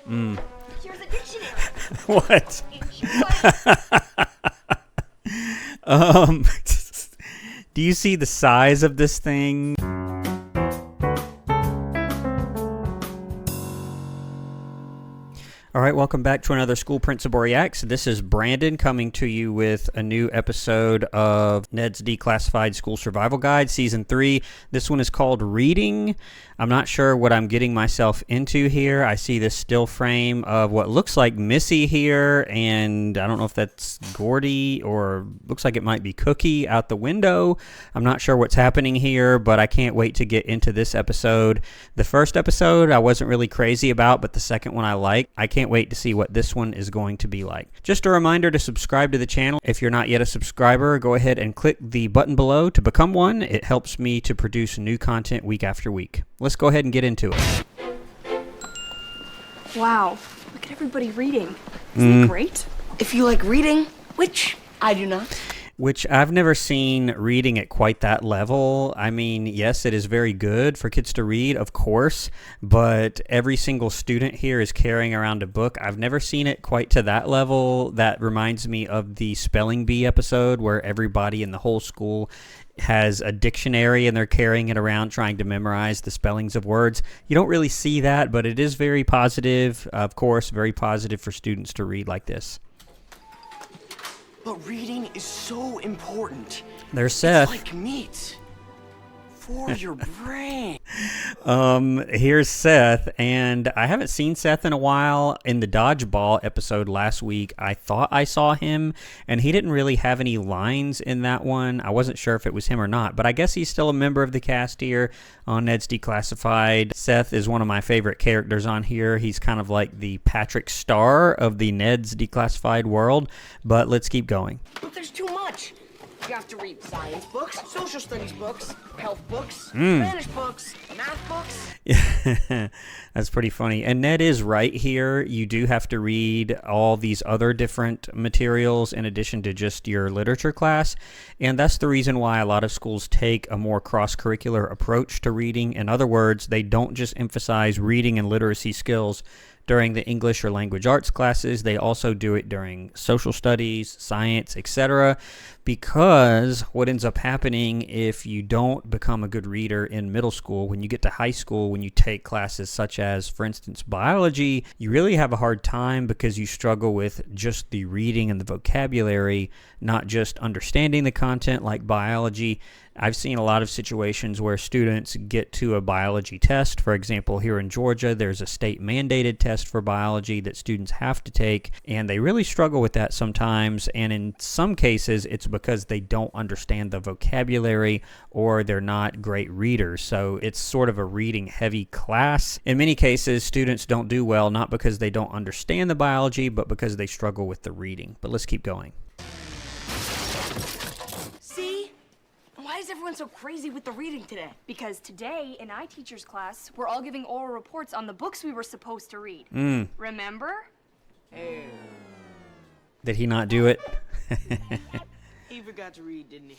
Mm. Here's a dictionary. What? Do you see the size of this thing? All right, welcome back to another School Principal Reacts. This is Brandon coming to you with a new episode of Ned's Declassified School Survival Guide, Season 3. This one is called Reading. I'm not sure what I'm getting myself into here. I see this still frame of what looks like Missy here, and I don't know if that's Gordy or looks like it might be Cookie out the window. I'm not sure what's happening here, but I can't wait to get into this episode. The first episode I wasn't really crazy about, but the second one I like. I can't wait to see what this one is going to be like. Just a reminder to subscribe to the channel. If you're not yet a subscriber, go ahead and click the button below to become one. It helps me to produce new content week after week. Let's go ahead and get into it. Wow, look at everybody reading. Isn't it great? If you like reading, which I do not. Which I've never seen reading at quite that level. I mean, yes, it is very good for kids to read, of course, but every single student here is carrying around a book. I've never seen it quite to that level. That reminds me of the Spelling Bee episode where everybody in the whole school has a dictionary and they're carrying it around trying to memorize the spellings of words. You don't really see that, but it is very positive, of course, very positive for students to read like this. But reading is so important. There's Seth. It's like meat for your brain. Here's Seth, and I haven't seen Seth in a while. In the dodgeball episode last week, I thought I saw him, and he didn't really have any lines in that one. I wasn't sure if it was him or not, but I guess he's still a member of the cast here on Ned's Declassified. Seth is one of my favorite characters on here. He's kind of like the Patrick Star of the Ned's Declassified world, but let's keep going. But there's too much. You have to read science books, social studies books, health books, Mm. Spanish books, math books. Yeah, that's pretty funny. And Ned is right here. You do have to read all these other different materials in addition to just your literature class. And that's the reason why a lot of schools take a more cross-curricular approach to reading. In other words, they don't just emphasize reading and literacy skills during the English or language arts classes. They also do it during social studies, science, etc. Because what ends up happening if you don't become a good reader in middle school, when you get to high school, when you take classes such as, for instance, biology, you really have a hard time because you struggle with just the reading and the vocabulary, not just understanding the content like biology. I've seen a lot of situations where students get to a biology test. For example, here in Georgia, there's a state mandated test for biology that students have to take, and they really struggle with that sometimes. And in some cases, it's because they don't understand the vocabulary or they're not great readers. So it's sort of a reading heavy class. In many cases, students don't do well, not because they don't understand the biology, but because they struggle with the reading. But let's keep going. Why is everyone so crazy with the reading today? Because today, in iTeacher's class, we're all giving oral reports on the books we were supposed to read. Remember? Did he not do it? He forgot to read, didn't he?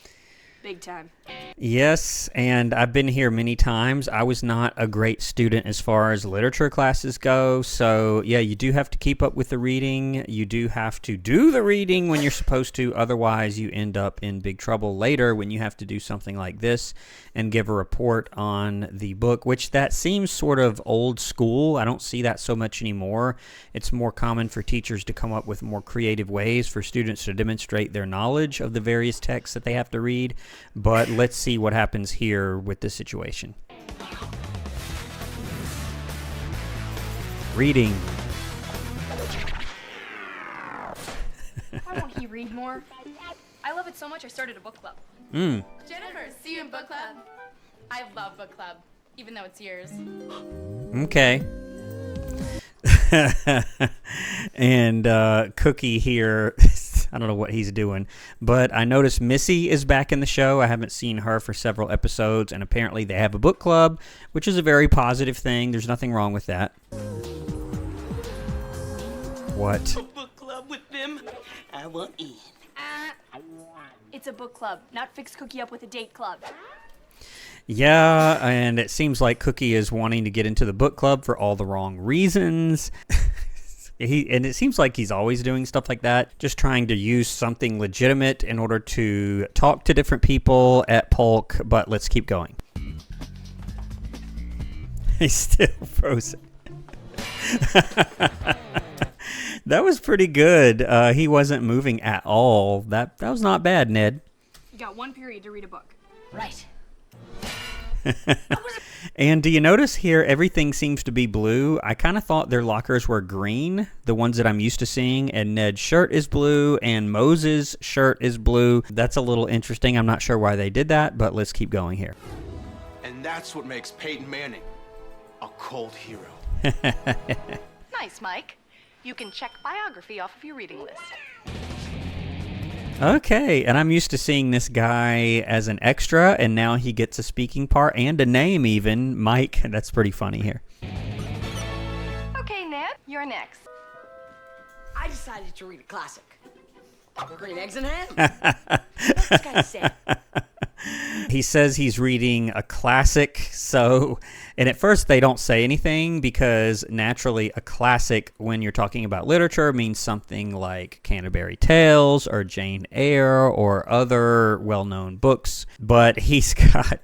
Big time. Yes, and I've been here many times. I was not a great student as far as literature classes go, so yeah, you do have to keep up with the reading. You do have to do the reading when you're supposed to, otherwise you end up in big trouble later when you have to do something like this and give a report on the book, which that seems sort of old school. I don't see that so much anymore. It's more common for teachers to come up with more creative ways for students to demonstrate their knowledge of the various texts that they have to read. But let's see what happens here with this situation. Reading. Why won't he read more? I love it so much I started a book club. Jennifer, see you in book club. I love book club, even though it's yours. Okay. And Cookie here, I don't know what he's doing, but I noticed Missy is back in the show. I haven't seen her for several episodes, and apparently they have a book club, which is a very positive thing. There's nothing wrong with that. What? A book club with them? I want in. It's a book club, not fix Cookie up with a date club. Yeah, and it seems like Cookie is wanting to get into the book club for all the wrong reasons. And it seems like he's always doing stuff like that, just trying to use something legitimate in order to talk to different people at Polk, but let's keep going. He's still frozen. That was pretty good. He wasn't moving at all. That was not bad, Ned. You got 1 period to read a book. Right. And do you notice here everything seems to be blue? I kind of thought their lockers were green, the ones that I'm used to seeing, and Ned's shirt is blue and Moses' shirt is blue. That's a little interesting. I'm not sure why they did that, but let's keep going here. And that's what makes Peyton Manning a cult hero. Nice, Mike. You can check biography off of your reading list. Okay, and I'm used to seeing this guy as an extra, and now he gets a speaking part and a name even, Mike. That's pretty funny here. Okay, Ned, you're next. I decided to read a classic. Green eggs and ham. What's this guy say? He says he's reading a classic, and at first they don't say anything because naturally a classic when you're talking about literature means something like Canterbury Tales or Jane Eyre or other well-known books, but he's got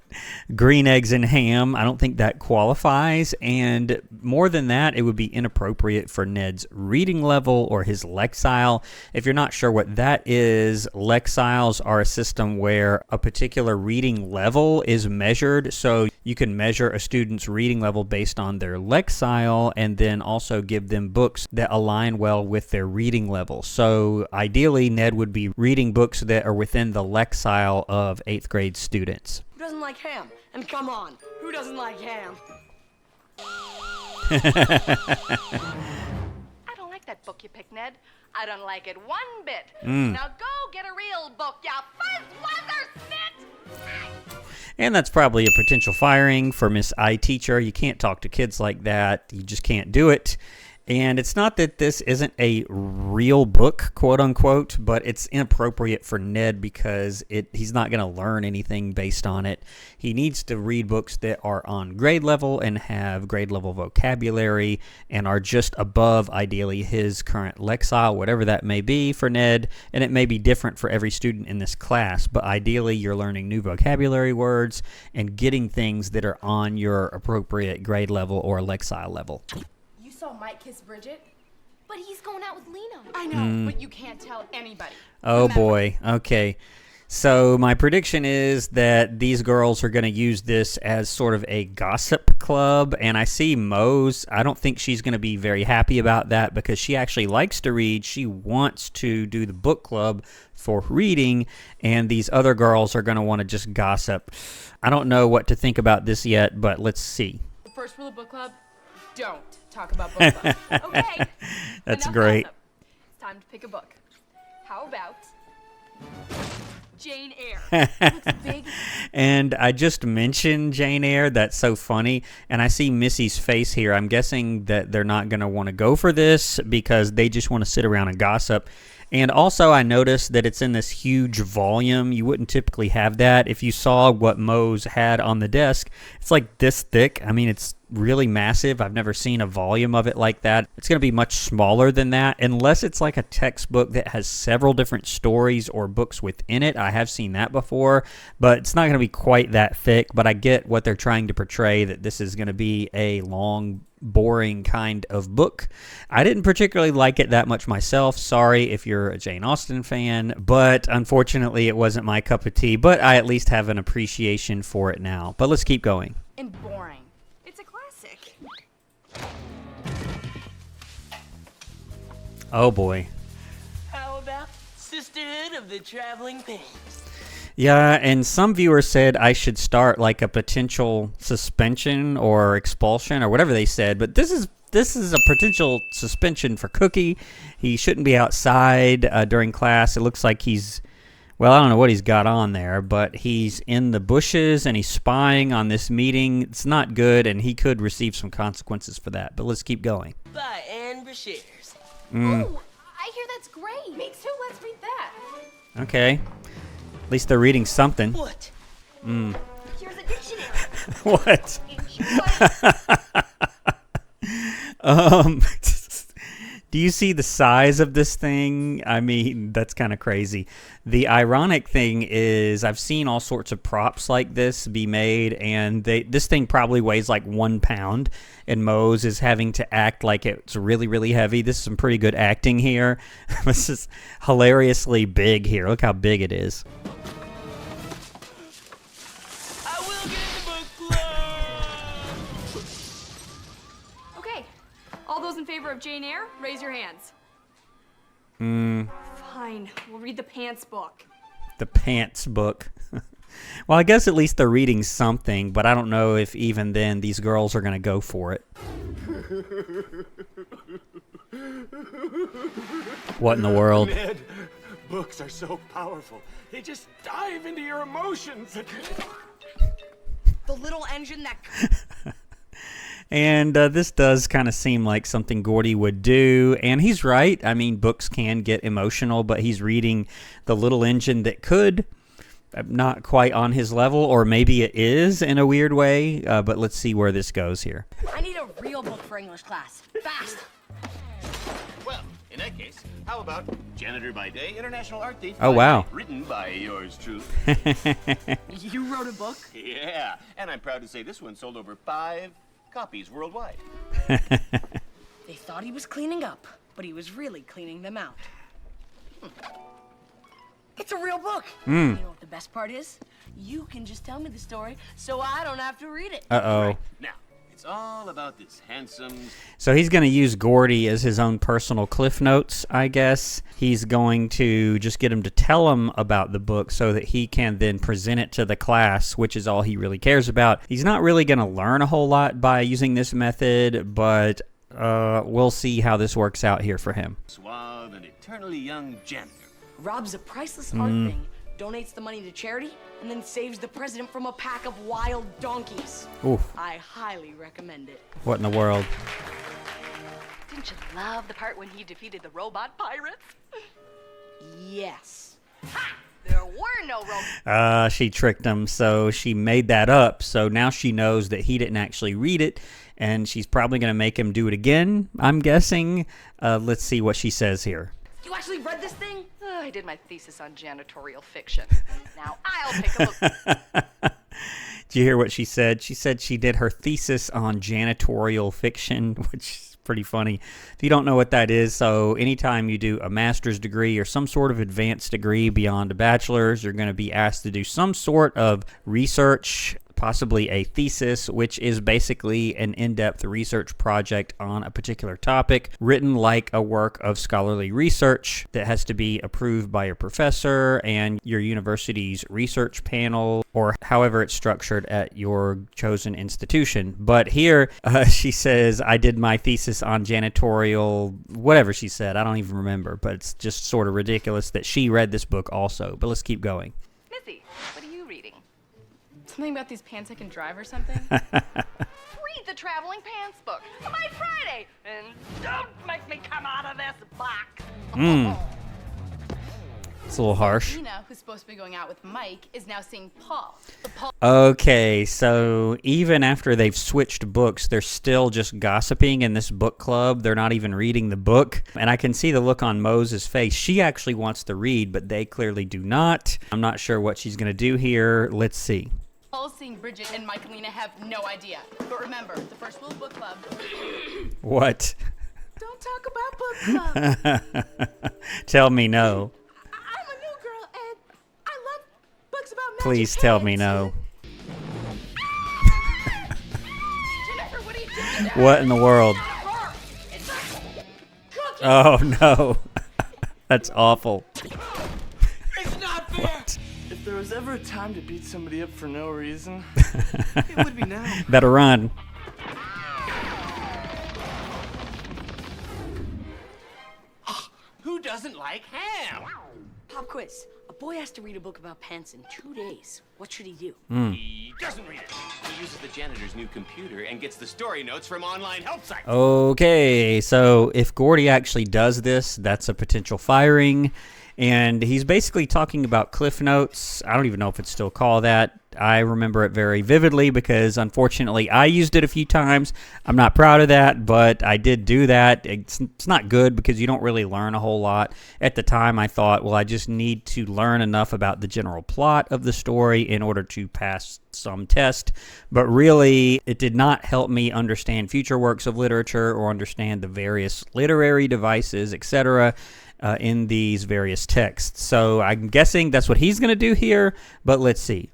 green eggs and ham. I don't think that qualifies, and more than that, it would be inappropriate for Ned's reading level or his lexile. If you're not sure what that is, lexiles are a system where a particular reading level is measured, so you can measure a student's reading level based on their lexile and then also give them books that align well with their reading level. So ideally, Ned would be reading books that are within the lexile of 8th grade students. Who doesn't like ham? And come on, who doesn't like ham? I don't like that book you picked, Ned. I don't like it one bit. Now go get a real book, ya fuzzwuzzer snit! And that's probably a potential firing for Miss I Teacher. You can't talk to kids like that. You just can't do it. And it's not that this isn't a real book, quote unquote, but it's inappropriate for Ned because he's not going to learn anything based on it. He needs to read books that are on grade level and have grade level vocabulary and are just above, ideally, his current lexile, whatever that may be for Ned. And it may be different for every student in this class, but ideally you're learning new vocabulary words and getting things that are on your appropriate grade level or lexile level. Saw Mike kiss Bridget, but he's going out with Lena. I know, but you can't tell anybody. Oh, boy. Okay. So my prediction is that these girls are going to use this as sort of a gossip club, and I see Mose. I don't think she's going to be very happy about that because she actually likes to read. She wants to do the book club for reading, and these other girls are going to want to just gossip. I don't know what to think about this yet, but let's see. The first rule of book club, don't talk about book club. Okay. That's Enough great. gossip. It's time to pick a book. How about Jane Eyre? It looks big. And I just mentioned Jane Eyre. That's so funny. And I see Missy's face here. I'm guessing that they're not going to want to go for this because they just want to sit around and gossip. And also, I noticed that it's in this huge volume. You wouldn't typically have that. If you saw what Mose had on the desk, it's like this thick. I mean, it's really massive. I've never seen a volume of it like that. It's going to be much smaller than that, unless it's like a textbook that has several different stories or books within it. I have seen that before, but it's not going to be quite that thick. But I get what they're trying to portray, that this is going to be a long, boring kind of book. I didn't particularly like it that much myself. Sorry if you're a Jane Austen fan, but unfortunately it wasn't my cup of tea, but I at least have an appreciation for it now. But let's keep going. And boring. It's a classic. Oh boy. How about Sisterhood of the Traveling Pants? Yeah, and some viewers said I should start like a potential suspension or expulsion or whatever they said, but this is a potential suspension for Cookie. He shouldn't be outside during class. It looks like well, I don't know what he's got on there, but he's in the bushes and he's spying on this meeting. It's not good, and he could receive some consequences for that, but let's keep going. By Anne Brashears. Oh, I hear that's great. Me too. Let's read that. Okay. At least they're reading something. What? Here's a dictionary. What? Enjoy. Do you see the size of this thing? I mean, that's kind of crazy. The ironic thing is I've seen all sorts of props like this be made, and this thing probably weighs like 1 pound, and Mose is having to act like it's really, really heavy. This is some pretty good acting here. This is hilariously big here. Look how big it is. I will get the book club. Okay. All those in favor of Jane Eyre, raise your hands. Fine. We'll read the Pants book. The Pants book. Well, I guess at least they're reading something, but I don't know if even then these girls are going to go for it. What in the world? Ned, books are so powerful. They just dive into your emotions. The little engine that... And this does kind of seem like something Gordy would do, and he's right. I mean, books can get emotional, but he's reading the little engine that could. Not quite on his level, or maybe it is in a weird way, but let's see where this goes here. I need a real book for English class. Fast! Well, in that case, how about Janitor by Day, International Art Thief? Oh, wow. Written by yours truly. You wrote a book? Yeah, and I'm proud to say this one sold over 5 copies worldwide. They thought he was cleaning up, but he was really cleaning them out. It's a real book. You know what the best part is? You can just tell me the story, so I don't have to read it. Uh-oh. Now, it's all about this handsome... So he's going to use Gordy as his own personal cliff notes, I guess. He's going to just get him to tell him about the book so that he can then present it to the class, which is all he really cares about. He's not really going to learn a whole lot by using this method, but we'll see how this works out here for him. suave and eternally young janitor. Robs a priceless art thing, donates the money to charity, and then saves the president from a pack of wild donkeys. Oof. I highly recommend it. What in the world? Didn't you love the part when he defeated the robot pirates? Yes. Ha! There were no robots. She tricked him, so she made that up. So now she knows that he didn't actually read it, and she's probably going to make him do it again, I'm guessing. Let's see what she says here. You actually read this thing? I did my thesis on janitorial fiction. Now I'll pick a book. Did you hear what she said? She said she did her thesis on janitorial fiction, which is pretty funny. If you don't know what that is, so anytime you do a master's degree or some sort of advanced degree beyond a bachelor's, you're going to be asked to do some sort of research, possibly a thesis, which is basically an in-depth research project on a particular topic, written like a work of scholarly research that has to be approved by a professor and your university's research panel, or however it's structured at your chosen institution. But here, she says, I did my thesis on janitorial, whatever she said, I don't even remember, but it's just sort of ridiculous that she read this book also. But let's keep going. Missy, what are you reading? Something about these pants I can drive or something? Read the Traveling Pants book by Friday, and don't make me come out of this box. It's a little harsh. Nina, who's supposed to be going out with Mike, is now seeing Paul. But Paul Okay, so even after they've switched books, they're still just gossiping in this book club. They're not even reading the book. And I can see the look on Mose's face. She actually wants to read, but they clearly do not. I'm not sure what she's going to do here. Let's see. Paul's seeing Bridget and Mike and Lena have no idea. But remember, the first rule of book club. What? Don't talk about book club. Tell me no. I'm a new girl and I love books about magic. Please tell me hands. no. Jennifer, what are you doing? What in the world? Oh, no. That's awful. It's not fair. What? If there was ever a time to beat somebody up for no reason, it would be now. Better run. Who doesn't like ham? Pop quiz. A boy has to read a book about pants in 2 days. What should he do? He doesn't read it. He uses the janitor's new computer and gets the story notes from online help sites. Okay, so if Gordy actually does this, that's a potential firing. And he's basically talking about Cliff Notes. I don't even know if it's still called that. I remember it very vividly because, unfortunately, I used it a few times. I'm not proud of that, but I did do that. It's not good because you don't really learn a whole lot. At the time, I thought, well, I just need to learn enough about the general plot of the story in order to pass some test. But really, it did not help me understand future works of literature or understand the various literary devices, etc., in these various texts. So I'm guessing that's what he's going to do here, but let's see.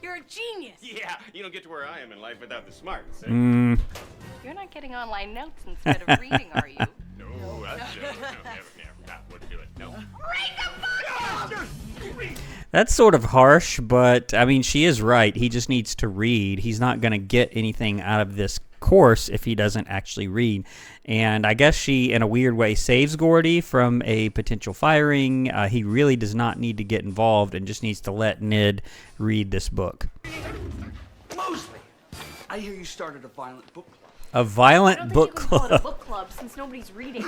You're a genius. Yeah, you don't get to where I am in life without the smarts. Eh? You're not getting online notes instead of reading, are you? No, that's no, never, that wouldn't do it. No. That's sort of harsh, but I mean, she is right. He just needs to read. He's not going to get anything out of this course if he doesn't actually read. And I guess she, in a weird way, saves Gordy from a potential firing. He really does not need to get involved and just needs to let Ned read this book. Mosley, I hear you started a violent book club. A violent book Call it a club. book club since nobody's reading.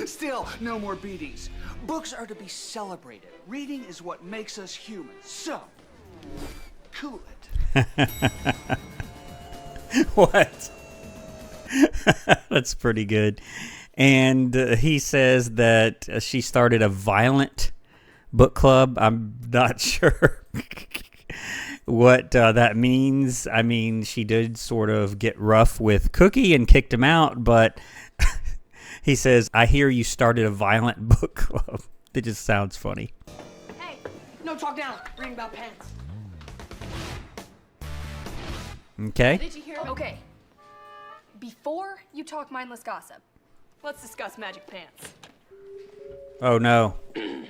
Still, no more beatings. Books are to be celebrated. Reading is what makes us human. So, cool it. What? That's pretty good. And he says that she started a violent book club. I'm not sure what that means. I mean, she did sort of get rough with Cookie and kicked him out, but he says, I hear you started a violent book club. It just sounds funny. Hey, no talk down. Reading about pants. Okay. Did you hear? Okay. Before you talk mindless gossip, let's discuss magic pants. Oh, no. Hello,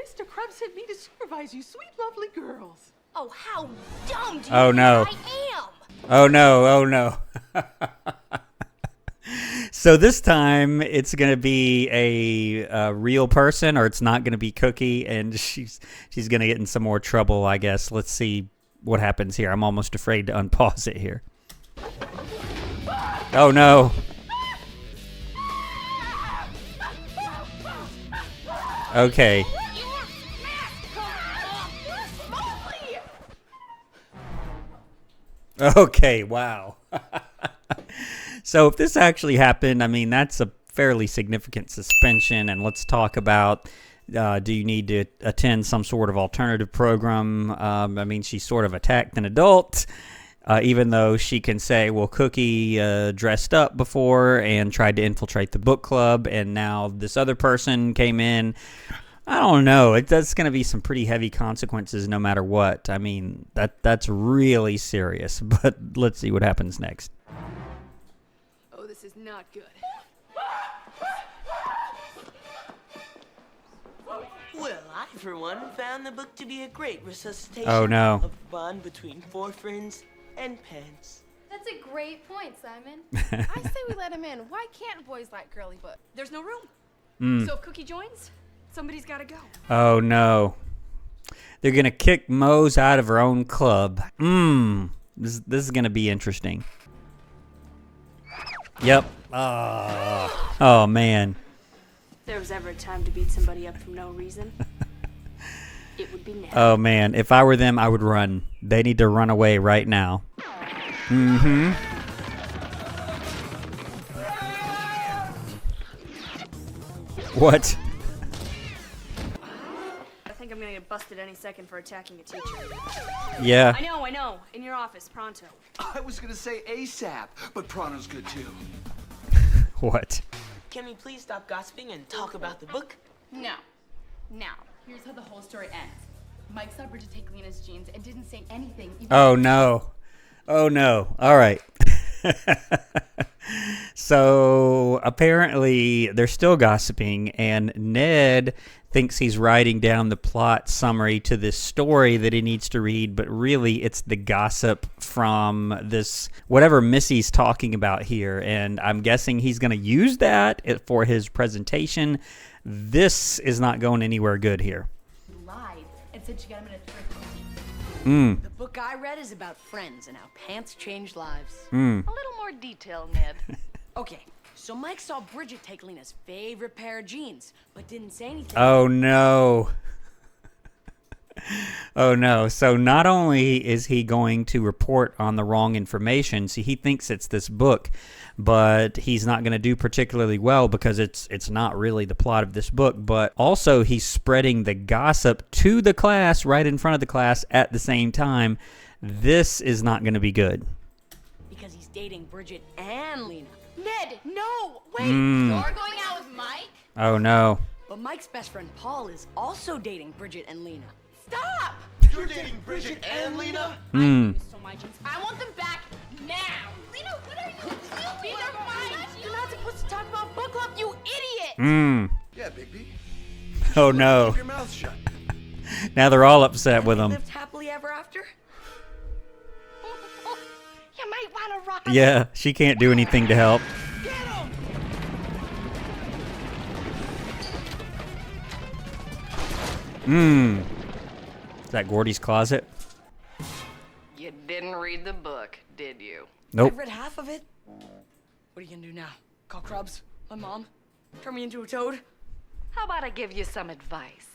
Mr. Krabs sent me to supervise you sweet, lovely girls. Oh, how dumb do you Oh, think no. I am? Oh, no. Oh, no. So this time it's going to be a real person, or it's not going to be Cookie, and she's going to get in some more trouble, I guess. Let's see what happens here. I'm almost afraid to unpause it here. Oh, no. Okay. Okay, wow. So if this actually happened, I mean, that's a fairly significant suspension. And let's talk about, do you need to attend some sort of alternative program? I mean, she sort of attacked an adult, even though she can say, well, Cookie dressed up before and tried to infiltrate the book club, and now this other person came in. I don't know. That's going to be some pretty heavy consequences no matter what. I mean, that's really serious. But let's see what happens next. Oh, this is not good. Well, I, for one, found the book to be a great resuscitation Oh, no. of the bond between four friends and pants. That's a great point, Simon. I say we let him in. Why can't boys like girly books? There's no room. Mm. So if Cookie joins, somebody's got to go. Oh, no. They're going to kick Mose out of her own club. This is going to be interesting. Yep. Oh, man. If there was ever a time to beat somebody up for no reason, it would be now. Oh, man. If I were them, I would run. They need to run away right now. Mm-hmm. What? I think I'm gonna get busted any second for attacking a teacher. Yeah. I know. In your office, pronto. I was gonna say ASAP, but Pronto's good too. What? Can we please stop gossiping and talk about the book? No. Now, here's how the whole story ends. Mike saw Bridget take Lena's jeans and didn't say anything. Oh, no. Oh, no. All right. So apparently they're still gossiping, and Ned thinks he's writing down the plot summary to this story that he needs to read, but really it's the gossip from this, whatever Missy's talking about here, and I'm guessing he's going to use that for his presentation. This is not going anywhere good here. Lied and said she got him in a different Mm. The book I read is about friends and how pants change lives. A little more detail, Ned. Okay, So Mike saw Bridget take Lena's favorite pair of jeans, but didn't say anything. Oh, no. Oh, no. So not only is he going to report on the wrong information, see, he thinks it's this book, but he's not going to do particularly well because it's not really the plot of this book, but also he's spreading the gossip to the class right in front of the class at the same time. This is not going to be good. Because he's dating Bridget and Lena. Ned, no! Wait! Mm. You're going out with Mike? Oh, no. But Mike's best friend Paul is also dating Bridget and Lena. Stop! You're dating Bridget and Lena? So my jeans. I want them back now! Lena, what are you doing? These are mine! You're not supposed to talk about book club, you idiot! Yeah, Bigby. Oh, no. Keep your mouth shut. Now they're all upset with him. Lived happily ever after? You might want to run. Yeah, she can't do anything to help. Is that Gordy's closet? You didn't read the book, did you? Nope. I've read half of it. What are you gonna do now? Call Krubs? My mom? Turn me into a toad? How about I give you some advice?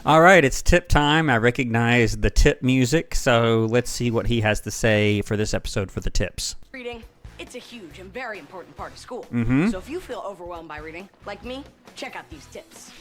All right, it's tip time. I recognize the tip music, so let's see what he has to say for this episode for the tips. Reading. It's a huge and very important part of school. So if you feel overwhelmed by reading, like me, check out these tips.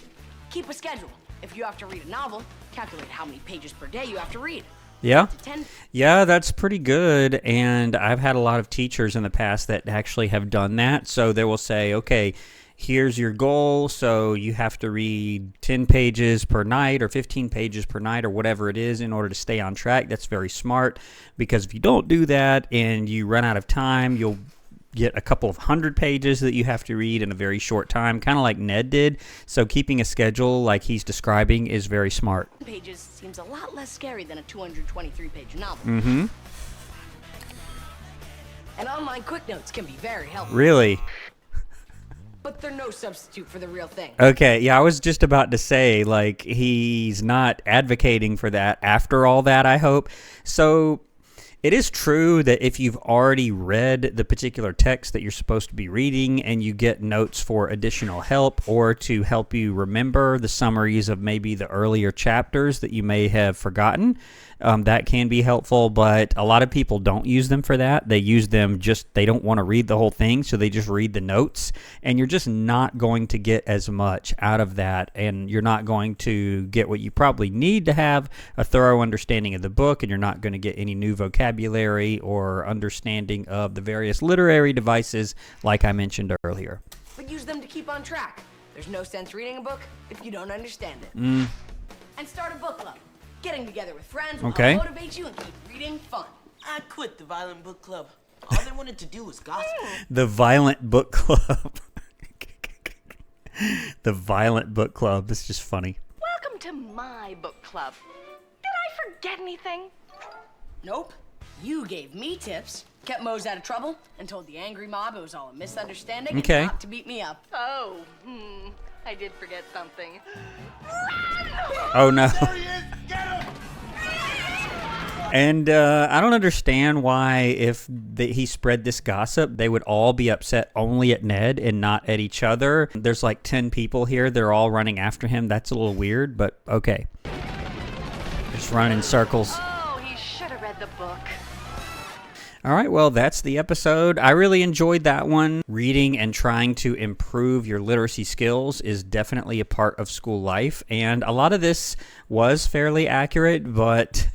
Keep a schedule. If you have to read a novel, calculate how many pages per day you have to read. Yeah? 10. Yeah, that's pretty good, and I've had a lot of teachers in the past that actually have done that, so they will say, okay, here's your goal, so you have to read 10 pages per night or 15 pages per night or whatever it is in order to stay on track. That's very smart, because if you don't do that and you run out of time, you'll get a couple of 100 pages that you have to read in a very short time, kind of like Ned did. So keeping a schedule like he's describing is very smart. Pages seems a lot less scary than a 223-page novel. And online quick notes can be very helpful. Really? But they're no substitute for the real thing. Okay, yeah, I was just about to say, like, he's not advocating for that after all that, I hope. So it is true that if you've already read the particular text that you're supposed to be reading and you get notes for additional help or to help you remember the summaries of maybe the earlier chapters that you may have forgotten, that can be helpful, but a lot of people don't use them for that. They use them they don't want to read the whole thing, so they just read the notes, and you're just not going to get as much out of that, and you're not going to get what you probably need to have a thorough understanding of the book, and you're not going to get any new vocabulary or understanding of the various literary devices like I mentioned earlier. But use them to keep on track. There's no sense reading a book if you don't understand it. And start a book club. Getting together with friends will help motivate you and keep reading fun. I quit the violent book club. All they wanted to do was gossip. The Violent Book Club. The Violent Book Club. This is just funny. Welcome to my book club. Did I forget anything? Nope. You gave me tips, kept Mose out of trouble, and told the angry mob it was all a misunderstanding and not to beat me up. Oh, I did forget something. Oh, no. There he is! Get him! And I don't understand why if he spread this gossip, they would all be upset only at Ned and not at each other. There's like 10 people here. They're all running after him. That's a little weird, but okay. Just run in circles. Oh, he should have read the book. All right, well, that's the episode. I really enjoyed that one. Reading and trying to improve your literacy skills is definitely a part of school life, and a lot of this was fairly accurate, but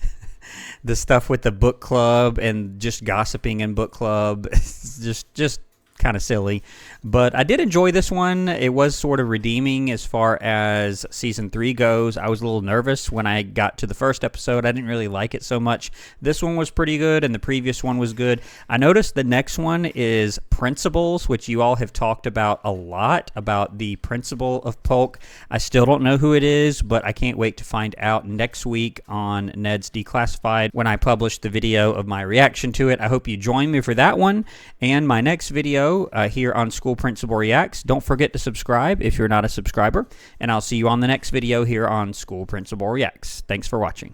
the stuff with the book club and just gossiping in book club is just kind of silly. But I did enjoy this one. It was sort of redeeming as far as season 3 goes. I was a little nervous when I got to the first episode. I didn't really like it so much. This one was pretty good, and the previous one was good. I noticed the next one is Principles, which you all have talked about a lot, about the principal of Polk. I still don't know who it is, but I can't wait to find out next week on Ned's Declassified when I publish the video of my reaction to it. I hope you join me for that one and my next video here on School Principal Reacts. Don't forget to subscribe if you're not a subscriber, and I'll see you on the next video here on School Principal Reacts. Thanks for watching.